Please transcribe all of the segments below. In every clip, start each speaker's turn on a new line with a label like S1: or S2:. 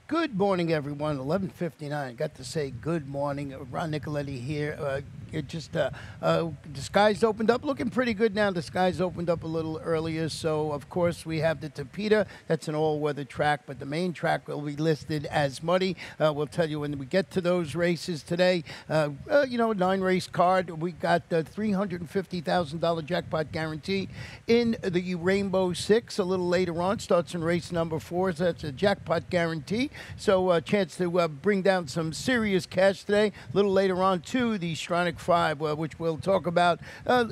S1: Good morning, everyone. 11:59. Got to say good morning. Ron Nicoletti here. The skies opened up, looking pretty good now. The skies opened up a little earlier, so of course we have the Tapeta. That's an all-weather track, but the main track will be listed as muddy. We'll tell you when we get to those races today. 9-race card. We got the $350,000 jackpot guarantee in the Rainbow Six. A little later on, starts in race number 4. So that's a jackpot guarantee. So a chance to bring down some serious cash today. A little later on, too, the Stronach 5, which we'll talk about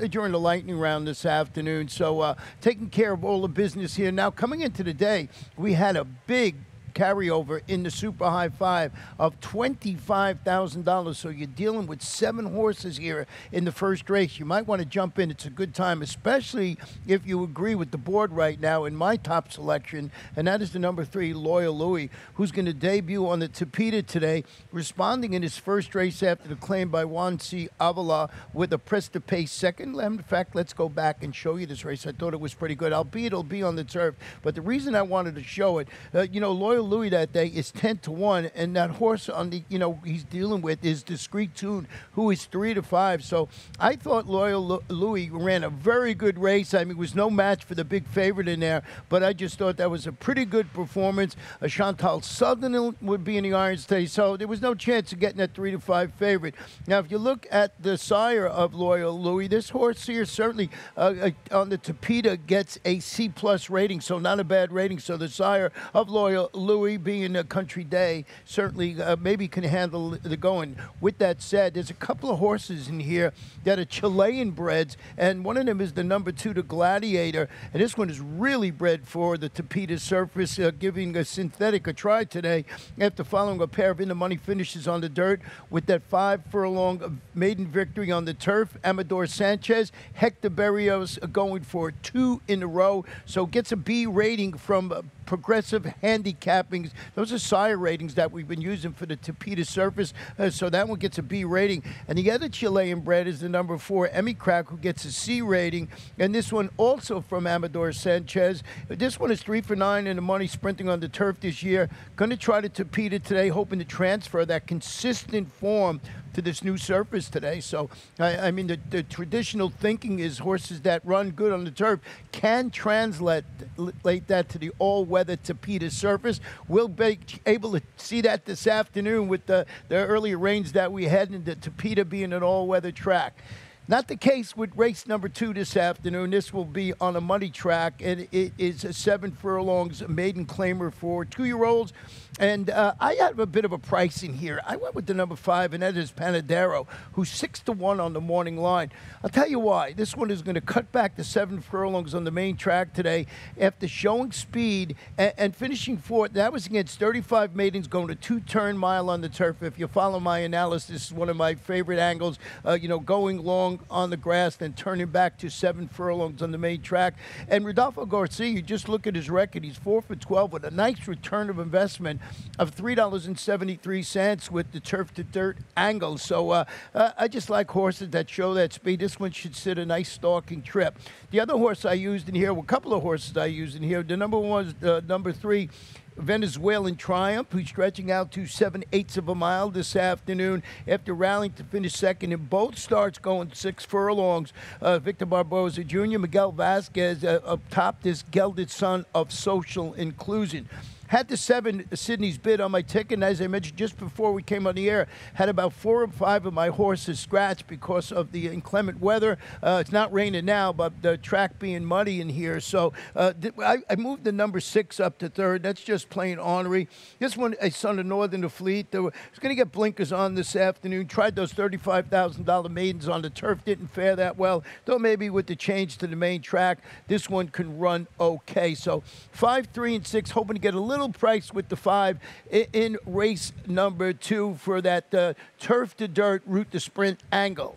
S1: during the lightning round this afternoon. So taking care of all the business here. Now, coming into the day, we had a big carryover in the Super High 5 of $25,000. So you're dealing with 7 horses here in the first race. You might want to jump in. It's a good time, especially if you agree with the board right now in my top selection, and that is the number 3, Loyal Louis, who's going to debut on the Tapeta today, responding in his first race after the claim by Juan C. Avila with a press-to-pace second. In fact, let's go back and show you this race. I thought it was pretty good, albeit it'll be on the turf. But the reason I wanted to show it, Loyal Louis that day is 10-1, and that horse on the he's dealing with is Discreet Tune, who is 3-5. So I thought Loyal Louis ran a very good race. I mean, it was no match for the big favorite in there, but I just thought that was a pretty good performance. Chantal Sutherland would be in the irons today, so there was no chance of getting that 3-5 favorite. Now, if you look at the sire of Loyal Louis, this horse here certainly on the Tapeta gets a C+ rating, so not a bad rating. So the sire of Loyal Louis, being a country day, certainly maybe can handle the going. With that said, there's a couple of horses in here that are Chilean breds, and one of them is the number 2, the Gladiator, and this one is really bred for the Tapeta surface, giving a synthetic a try today after following a pair of in-the-money finishes on the dirt with that 5-furlong maiden victory on the turf. Amador Sanchez, Hector Berrios going for 2 in a row, so gets a B rating from Progressive Handicapping. Those are sire ratings that we've been using for the Tapeta surface, so that one gets a B rating. And the other Chilean bred is the number 4, Emmy Crack, who gets a C rating. And this one also from Amador Sanchez. This one is 3 for 9 in the money, sprinting on the turf this year. Going to try the Tapeta today, hoping to transfer that consistent form to this new surface today. So, I mean, the traditional thinking is horses that run good on the turf can translate that to the all-weather Tapeta surface. We'll be able to see that this afternoon with the earlier rains that we had in the Tapeta being an all-weather track. Not the case with race number 2 this afternoon. This will be on a muddy track, and it is a 7 furlongs maiden claimer for 2-year-olds. And I have a bit of a price in here. I went with the number 5, and that is Panadero, who's 6-1 on the morning line. I'll tell you why. This one is going to cut back to 7 furlongs on the main track today after showing speed and finishing 4th. That was against 35 maidens going a 2-turn mile on the turf. If you follow my analysis, this is one of my favorite angles, going long on the grass, then turning back to 7 furlongs on the main track. And Rodolfo Garcia, you just look at his record, he's 4 for 12 with a nice return of investment of $3.73 with the turf to dirt angle. So I just like horses that show that speed. This one should sit a nice stalking trip. The other horse I used in here, well, a couple of horses I used in here. The number 1 was number 3, Venezuelan Triumph, who's stretching out to 7/8 of a mile this afternoon after rallying to finish second in both starts, going 6 furlongs. Victor Barboza Jr., Miguel Vasquez up top, this gelded son of social inclusion. Had the 7 Sydney's bid on my ticket, and as I mentioned just before we came on the air, had about 4 or 5 of my horses scratched because of the inclement weather. It's not raining now, but the track being muddy in here. So I moved the number 6 up to 3rd. That's just plain ornery. This one, a son of Northern Fleet. He's going to get blinkers on this afternoon. Tried those $35,000 maidens on the turf. Didn't fare that well. Though maybe with the change to the main track, this one can run okay. So 5, 3, and 6, hoping to get a little price with the 5 in race number 2 for that turf to dirt route to sprint angle.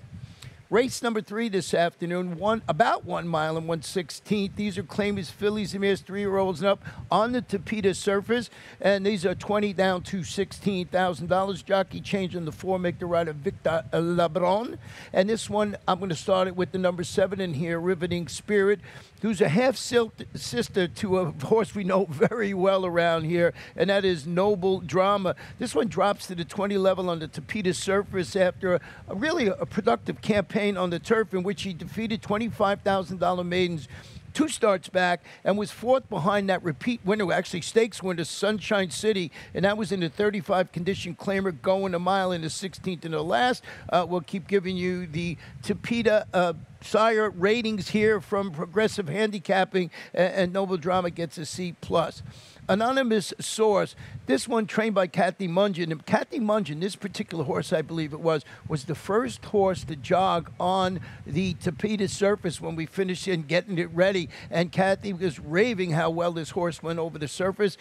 S1: Race number 3 this afternoon, about 1 mile and 1/16. These are claimers, fillies, and mares, 3-year-olds and up on the Tapeta surface. And these are 20 down to $16,000. Jockey change on the 4, make the rider Victor Labron. And this one, I'm going to start it with the number 7 in here, Riveting Spirit, who's a half-sister to a horse we know very well around here, and that is Noble Drama. This one drops to the 20 level on the Tapeta surface after really a productive campaign on the turf in which he defeated $25,000 maidens 2 starts back and was 4th behind that repeat winner, actually stakes winner, Sunshine City, and that was in the 35 condition claimer going a mile in the 16th and the last. We'll keep giving you the Tapeta sire ratings here from Progressive Handicapping, and Noble Drama gets a C+. Anonymous Source, this one trained by Kathy Mungen. And Kathy Mungen, this particular horse, I believe it was the first horse to jog on the Tapeta surface when we finished in getting it ready. And Kathy was raving how well this horse went over the surface.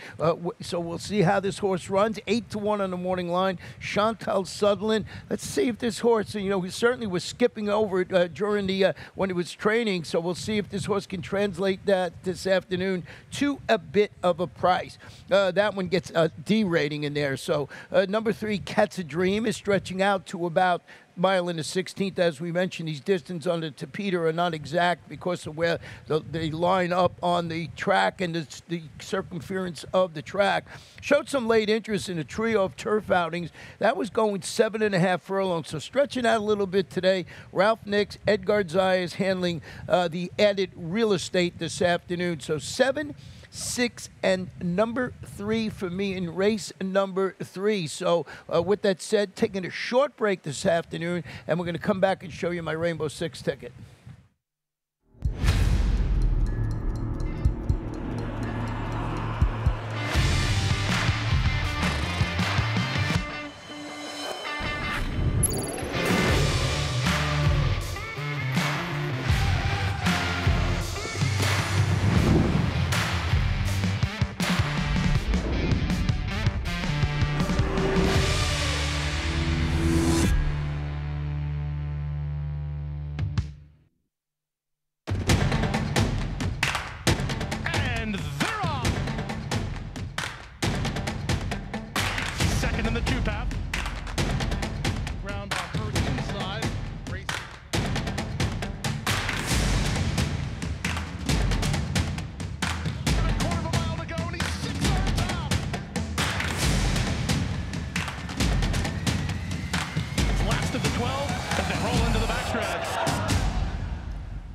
S1: So we'll see how this horse runs. 8-1 on the morning line. Chantal Sutherland. Let's see if this horse, he certainly was skipping over it during the when he was training. So we'll see if this horse can translate that this afternoon to a bit of a price. That one gets a D rating in there. So number 3, Cat's a Dream, is stretching out to about mile in the 16th. As we mentioned, these distances on the Tapeta are not exact because of where they line up on the track and the circumference of the track. Showed some late interest in a trio of turf outings. That was going 7.5 furlongs, so stretching out a little bit today. Ralph Nix, Edgar Zayas handling the added real estate this afternoon. So 7, 6, and number 3 for me in race number 3. So with that said, taking a short break this afternoon, and we're going to come back and show you my Rainbow 6 ticket.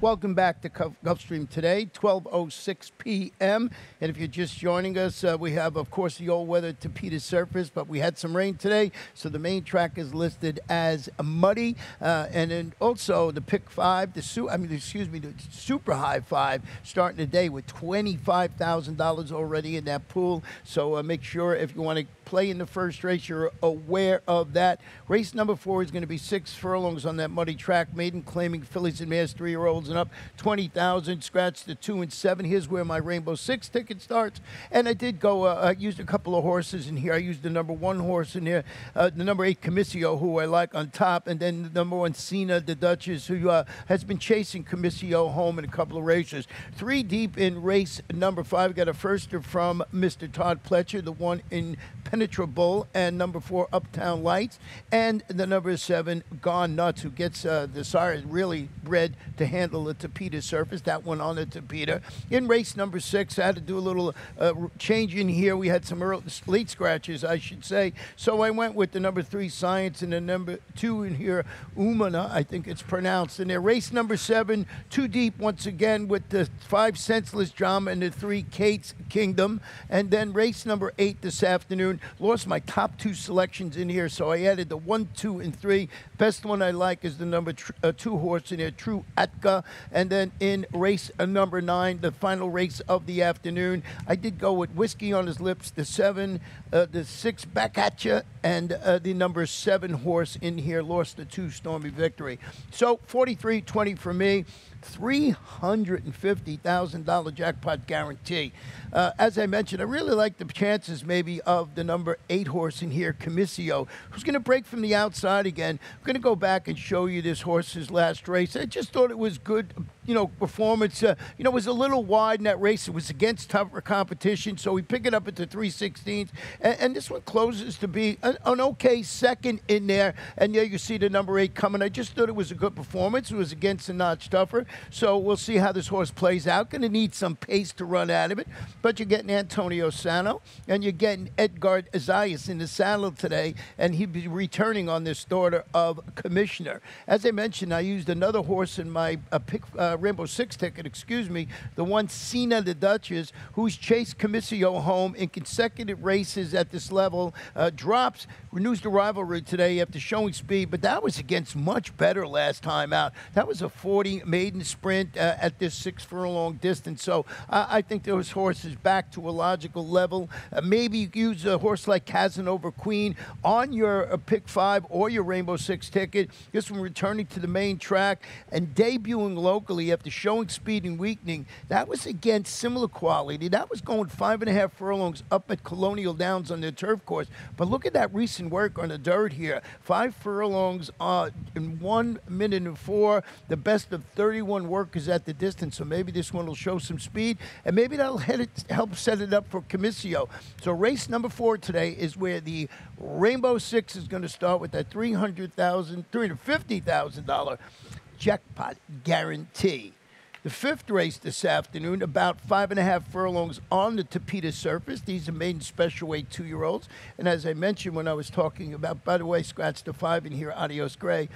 S1: Welcome back to Gulfstream today, 12:06 p.m. And if you're just joining us, we have, of course, the all weather Tapeta surface, but we had some rain today, so the main track is listed as muddy. And then also the pick 5, the super high 5, starting the day with $25,000 already in that pool. So make sure if you want to play in the first race, you're aware of that. Race number 4 is going to be 6 furlongs on that muddy track. Maiden claiming fillies and mares, 3-year-olds and up, 20,000. Scratch the 2 and 7. Here's where my Rainbow 6 ticket starts. And I did go, I used a couple of horses in here. I used the number 1 horse in here, the number 8 Comissio, who I like on top, and then the number 1 Cena, the Duchess, who has been chasing Comissio home in a couple of races. 3 deep in race number 5. Got a firster from Mr. Todd Pletcher, the 1 in Penetrable, and number 4 Uptown Lights, and the number 7 Gone Nuts, who gets the sire really bred to handle the Tapeta surface. That one on the Tapeta. In race number 6, I had to do a little change in here. We had some late scratches, I should say. So I went with the number 3 Science and the number 2 in here, Umana, I think it's pronounced. In there, race number 7, 2 deep once again with the 5 Senseless Drama and the 3 Kate's Kingdom. And then race number 8 this afternoon. Lost my top 2 selections in here, so I added the 1, 2, and 3. Best one I like is the number 2 horse in there, True Atka. And then in race number 9, the final race of the afternoon, I did go with Whiskey on His Lips, the 7, the 6 Back At Ya, and the number 7 horse in here. Lost the 2 Stormy Victory. So 43-20 for me. $350,000 jackpot guarantee. As I mentioned, I really like the chances maybe of the number 8 horse in here, Comiscio, who's going to break from the outside again. I'm going to go back and show you this horse's last race. I just thought it was good, performance. It was a little wide in that race. It was against tougher competition, so we pick it up at the 3/16. And this one closes to be an okay second in there. And yeah, you see the number 8 coming. I just thought it was a good performance. It was against a notch tougher. So we'll see how this horse plays out. Going to need some pace to run out of it. But you're getting Antonio Sano, and you're getting Edgar Zayas in the saddle today, and he'll be returning on this daughter of Commissioner. As I mentioned, I used another horse in my Rainbow Six ticket, the one Cena the Duchess, who's chased Comiscio home in consecutive races at this level, drops, renews the rivalry today after showing speed, but that was against much better last time out. That was a 40 maiden sprint at this 6 furlong distance, so I think those horses back to a logical level. Maybe you use a horse like Casanova Queen on your pick 5 or your Rainbow Six ticket. This one returning to the main track and debuting locally after showing speed and weakening. That was against similar quality. That was going 5.5 furlongs up at Colonial Downs on the turf course. But look at that recent work on the dirt here. 5 furlongs in 1 minute and 4. The best of 31 workers at the distance. So maybe this one will show some speed, and maybe that'll help set it up for Comiscio. So race number 4 today is where the Rainbow Six is going to start with that $350,000 jackpot guarantee. The 5th race this afternoon, about 5.5 furlongs on the Tapeta surface. These are maiden special weight 2-year-olds. And as I mentioned when I was talking about, by the way, scratch the 5 in here, Adios Gray.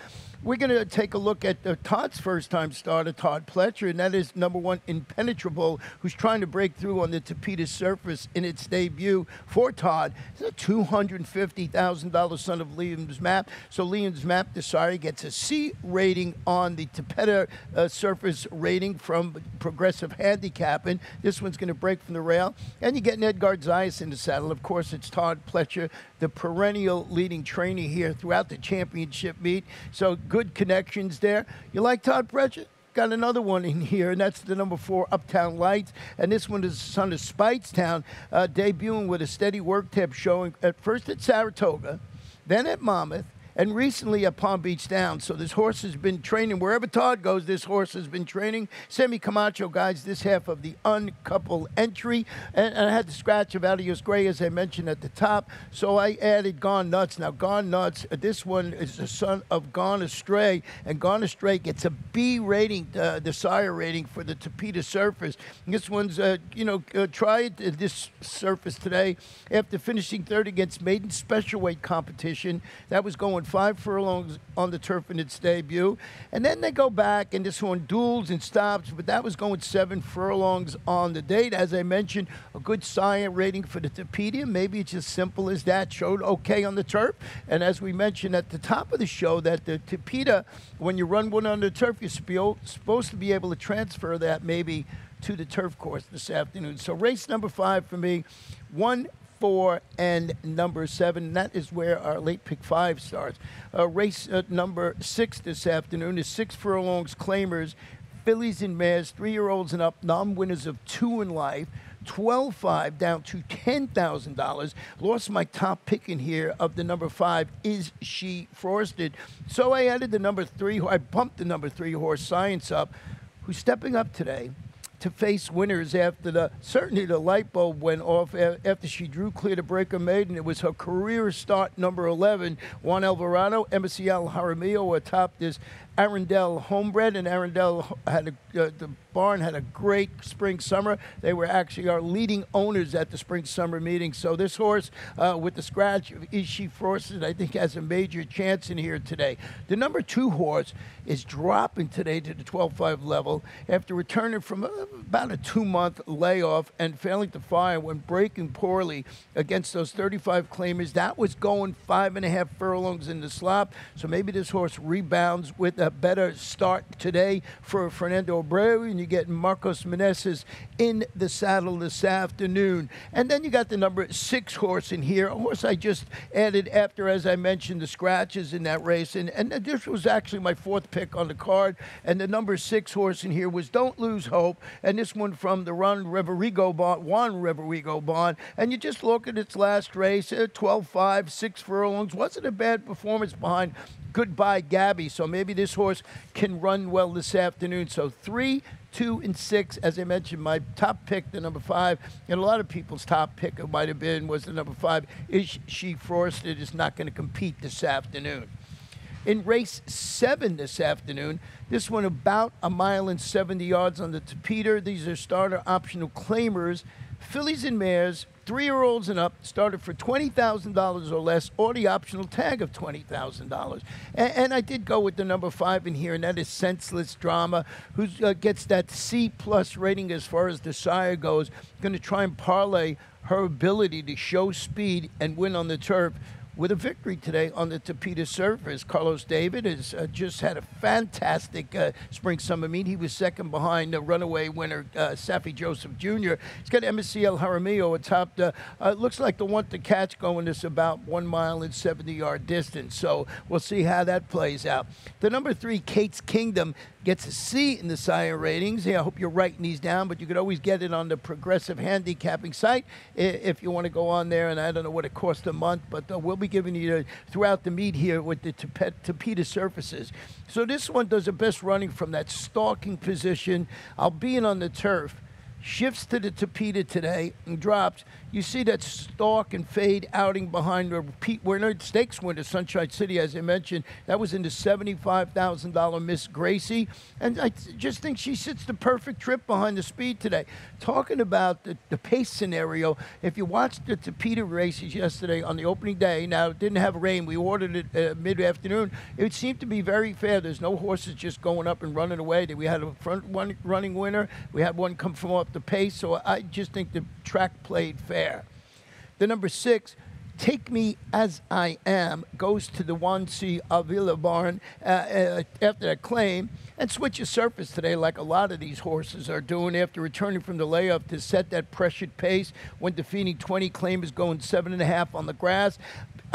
S1: We're going to take a look at Todd's first-time starter, Todd Pletcher, and that is number 1, Impenetrable, who's trying to break through on the Tapeta surface in its debut for Todd. It's a $250,000 son of Liam's Map. So Liam's Map, sorry, gets a C rating on the Tapeta surface rating from Progressive Handicapping. This one's going to break from the rail. And you get an Edgar Zayas in the saddle. Of course, it's Todd Pletcher, the perennial leading trainer here throughout the championship meet. So good connections there. You like Todd Pletcher? Got another one in here, and that's the number 4, Uptown Lights. And this one is son of Speightstown, debuting with a steady work temp showing at first at Saratoga, then at Monmouth, and recently at Palm Beach Downs. So this horse has been training. Wherever Todd goes, this horse has been training. Sammy Camacho guides this half of the uncoupled entry. And I had the scratch of Adios Gray, as I mentioned at the top. So I added Gone Nuts. Now, Gone Nuts, this one is the son of Gone Astray. And Gone Astray gets a B rating, the sire rating for the Tapeta surface. And this one's, tried this surface today after finishing 3rd against maiden special weight competition. That was going 5 furlongs on the turf in its debut. And then they go back, and this one duels and stops, but that was going 7 furlongs on the date. As I mentioned, a good sire rating for the Tapeta. Maybe it's as simple as that. Showed okay on the turf. And as we mentioned at the top of the show, that the Tapeta, when you run one on the turf, you're supposed to be able to transfer that maybe to the turf course this afternoon. So race number 5 for me, 1, 4, and number 7. That is where our late pick 5 starts. Race number 6 this afternoon is 6 furlongs claimers, fillies and mares, 3-year-olds and up, non-winners of 2 in life. 12.5 down to $10,000. Lost my top pick in here of the number 5, Is She Frosted? So I added the number 3. I bumped the number 3 horse, Science up, who's stepping up today to face winners after certainly the light bulb went off after she drew clear to Breaker Maiden. It was her career start, number 11, Juan Alvarado, Emicial Jaramillo atop this Arundel homebred, and Arundel had the barn had a great spring summer. They were actually our leading owners at the spring summer meeting. So this horse with the scratch of Is She Frosted, I think has a major chance in here today. The number 2 horse is dropping today to the 12.5 level after returning from a about a 2-month layoff and failing to fire when breaking poorly against those 35 claimers. That was going 5.5 furlongs in the slop. So maybe this horse rebounds with a better start today for Fernando Abreu, and you get Marcos Meneses in the saddle this afternoon. And then you got the number 6 horse in here, a horse I just added after, as I mentioned, the scratches in that race. And this was actually my 4th pick on the card. And the number 6 horse in here was Don't Lose Hope. And this one from the Juan Riverigo bond. And you just look at its last race, 12-5, 6 furlongs. Wasn't a bad performance behind Goodbye Gabby. So maybe this horse can run well this afternoon. So 3, 2, and 6, as I mentioned, my top pick, the number 5, and a lot of people's top pick, it might have been, was the number 5, Is She Frosted, is not going to compete this afternoon. In race 7 this afternoon, this one about 1 mile and 70 yards on the Tapeta. These are starter optional claimers, fillies and mares, 3-year-olds and up, started for $20,000 or less, or the optional tag of $20,000. And I did go with the number 5 in here, and that is Senseless Drama, who gets that C+ rating as far as the sire goes. Going to try and parlay her ability to show speed and win on the turf with a victory today on the Tapeta surface. Carlos David has just had a fantastic spring-summer meet. He was second behind the runaway winner, Safi Joseph Jr. He's got MSC El Jaramillo atop the, looks like the one to catch going this about 1 mile and 70-yard distance. So we'll see how that plays out. The number 3, Kate's Kingdom, gets a C in the sire ratings. I hope you're writing these down, but you could always get it on the Progressive Handicapping site if you want to go on there, and I don't know what it costs a month, but we'll be giving you throughout the meet here with the Tapeta surfaces. So this one does the best running from that stalking position, albeit on the turf. Shifts to the Tapeta today and drops. You see that stalk and fade outing behind the Pete Werner Stakes winner, Sunshine City, as I mentioned. That was in the $75,000 Miss Gracie. And I just think she sits the perfect trip behind the speed today. Talking about the pace scenario, if you watched the Tapeta races yesterday on the opening day, now it didn't have rain. We ordered it mid-afternoon. It seemed to be very fair. There's no horses just going up and running away. We had a front running winner. We had one come from off the pace, so I just think the track played fair. The number 6, Take Me As I Am, goes to the Juan C. Avila barn after that claim, and switches surface today like a lot of these horses are doing after returning from the layoff to set that pressured pace when defeating 20 claimers going 7.5 on the grass.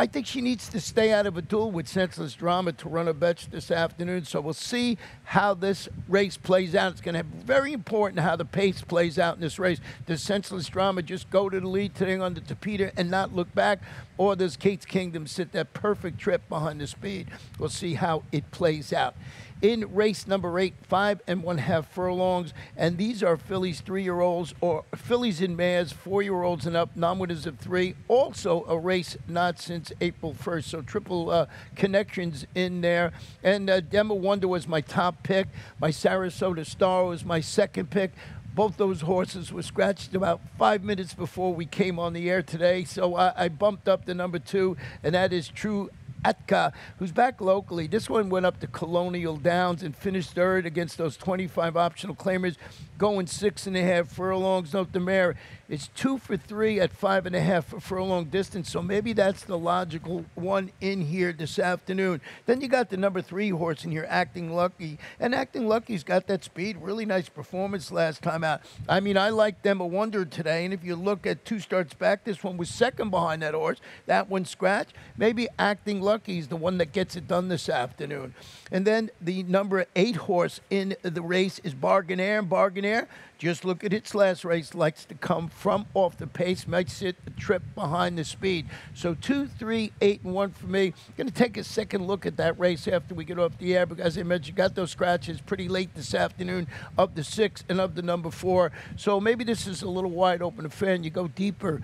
S1: I think she needs to stay out of a duel with Senseless Drama to run a bet this afternoon. So we'll see how this race plays out. It's going to be very important how the pace plays out in this race. Does Senseless Drama just go to the lead today on the Tapeta and not look back? Or does Kate's Kingdom sit that perfect trip behind the speed? We'll see how it plays out. In race number 8, 5.5 furlongs, and these are fillies 3-year-olds or fillies and mares 4-year-olds and up, non-winners of 3. Also a race not since April 1st, so triple connections in there. And Demo Wonder was my top pick. My Sarasota Star was my second pick. Both those horses were scratched about 5 minutes before we came on the air today, so I bumped up the number 2, and that is True Atka, who's back locally. This one went up to Colonial Downs and finished 3rd against those 25 optional claimers, going 6.5 furlongs. Note the mare is 2 for 3 at 5.5 furlong distance, so maybe that's the logical one in here this afternoon. Then you got the number 3 horse in here, Acting Lucky, and Acting Lucky's got that speed. Really nice performance last time out. I mean, I like them a wonder today, and if you look at 2 starts back, this one was second behind that horse. That one scratched. Maybe Acting Lucky is the one that gets it done this afternoon. And then the number 8 horse in the race is Bargain Air. And Bargain Air, just look at its last race, likes to come from off the pace, might sit a trip behind the speed. So 2, 3, 8, and 1 for me. Going to take a second look at that race after we get off the air, because as I mentioned, got those scratches pretty late this afternoon of the 6 and of the number 4. So maybe this is a little wide open affair and you go deeper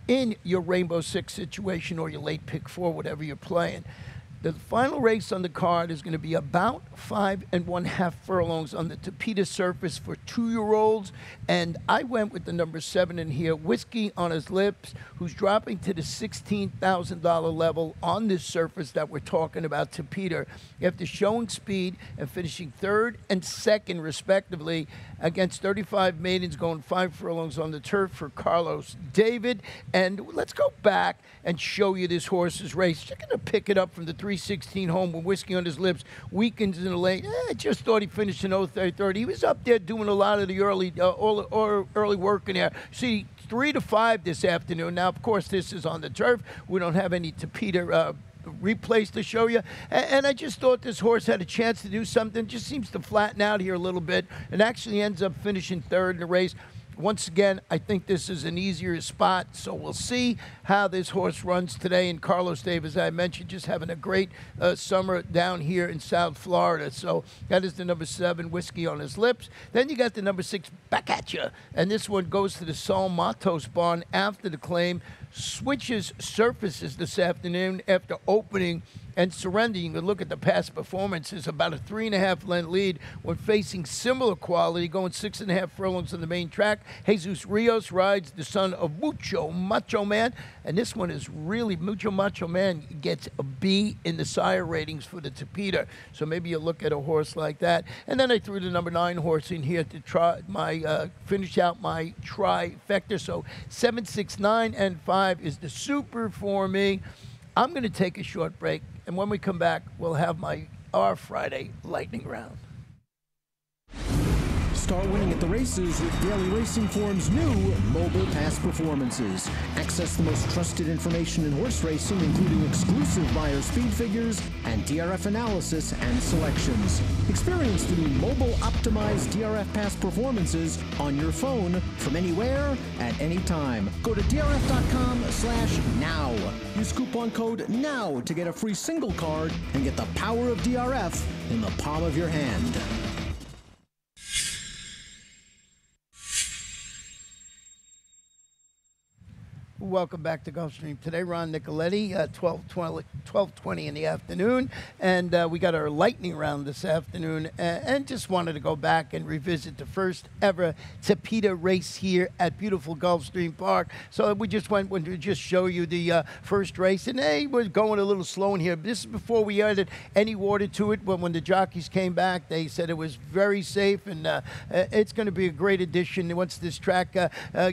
S1: in your Rainbow 6 situation or your late pick 4, whatever you're playing. The final race on the card is going to be about 5½ furlongs on the Tapeta surface for 2-year-olds. And I went with the number 7 in here, Whiskey on His Lips, who's dropping to the $16,000 level on this surface that we're talking about, Tapeta, after showing speed and finishing 3rd and 2nd, respectively, against 35 maidens going 5 furlongs on the turf for Carlos David. And let's go back and show you this horse's race. You're going to pick it up from the 316 home with Whiskey on His Lips, weekends in the lane. I just thought he finished in 0:30. He was up there doing a lot of the early work in there. See, 3 to 5 this afternoon. Now, of course, this is on the turf. We don't have any Tapeta replays to show you, and I just thought this horse had a chance to do something. Just seems to flatten out here a little bit and actually ends up finishing 3rd in the race. Once again, I think this is an easier spot, so we'll see how this horse runs today. And Carlos Davis, as I mentioned, just having a great summer down here in South Florida. So that is the number 7, Whiskey on His Lips. Then you got the number 6, Back At Ya, and this one goes to the Sol Matos barn after the claim. Switches surfaces this afternoon after opening and surrendering. You can look at the past performances, about a 3.5 length lead when facing similar quality, going 6.5 furlongs on the main track. Jesus Rios rides the son of Mucho Macho Man, and this one is really, Mucho Macho Man gets a B in the sire ratings for the Tapeta, so maybe you look at a horse like that. And then I threw the number 9 horse in here to try my finish out my trifecta. So 7, 6, 9, and 5 is the super for me. I'm going to take a short break, and when we come back, we'll have our Friday lightning round.
S2: Start winning at the races with Daily Racing Form's new mobile pass performances. Access the most trusted information in horse racing, including exclusive buyer speed figures and DRF analysis and selections. Experience the new mobile optimized DRF pass performances on your phone from anywhere at any time. Go to drf.com/now. Use coupon code NOW to get a free single card and get the power of DRF in the palm of your hand.
S1: Welcome back to Gulfstream. Today, Ron Nicoletti, 12:20 in the afternoon, and we got our lightning round this afternoon, and just wanted to go back and revisit the first ever Tapeta race here at beautiful Gulfstream Park. So we just went to just show you the first race, and hey, we're going a little slow in here. This is before we added any water to it, but when the jockeys came back, they said it was very safe, and it's going to be a great addition once this track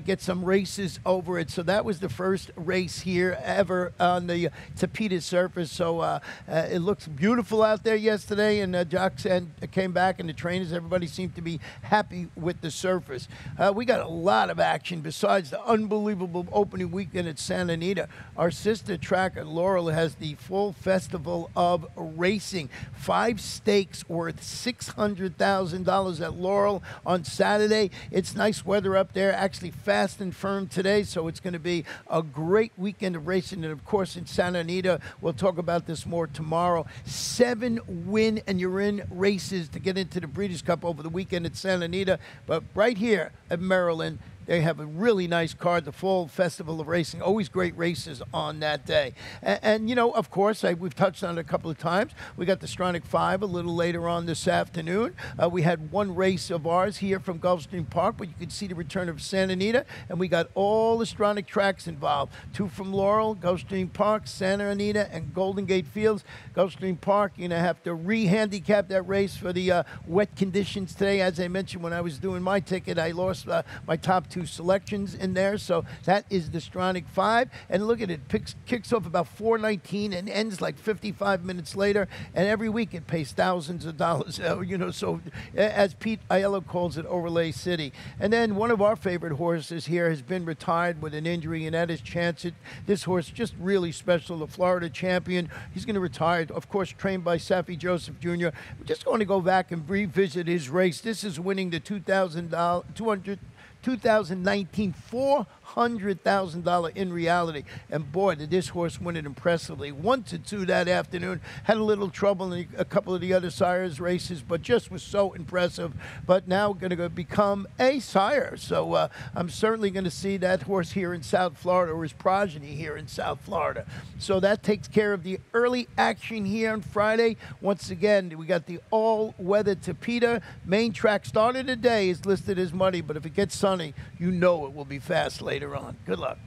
S1: gets some races over it. So that was the first race here ever on the Tapeta surface. So it looks beautiful out there yesterday, and jocks came back, and the trainers, everybody seemed to be happy with the surface. We got a lot of action besides the unbelievable opening weekend at Santa Anita. Our sister track at Laurel has the full festival of racing. 5 stakes worth $600,000 at Laurel on Saturday. It's nice weather up there, actually fast and firm today, so it's going to be a great weekend of racing. And of course in Santa Anita, we'll talk about this more tomorrow. 7 win and you're in races to get into the Breeders' Cup over the weekend at Santa Anita. But right here at Maryland, they have a really nice card, the Fall Festival of Racing. Always great races on that day. And you know, of course, we've touched on it a couple of times. We got the Stronach 5 a little later on this afternoon. We had one race of ours here from Gulfstream Park, but you can see the return of Santa Anita. And we got all the Stronach tracks involved. 2 from Laurel, Gulfstream Park, Santa Anita, and Golden Gate Fields. Gulfstream Park, you're going to have to re-handicap that race for the wet conditions today. As I mentioned, when I was doing my ticket, I lost my top 2 selections in there, so that is the Stronach 5. And look at it, kicks off about 4:19 and ends like 55 minutes later, and every week it pays thousands of dollars, you know, so as Pete Aiello calls it, Overlay City. And then one of our favorite horses here has been retired with an injury, and that is Chancet. This horse just really special, the Florida champion. He's going to retire, of course, trained by Safi Joseph Jr. We're just going to go back and revisit his race. This is winning the $200,000 2019, $400,000 in reality. And boy, did this horse win it impressively. 1-2 that afternoon. Had a little trouble in a couple of the other sires races, but just was so impressive. But now going to become a sire. So I'm certainly going to see that horse here in South Florida, or his progeny here in South Florida. So that takes care of the early action here on Friday. Once again, we got the all-weather Tapeta. Main track started today is listed as muddy, but if it gets sunny, you know it will be fast later on. Good luck.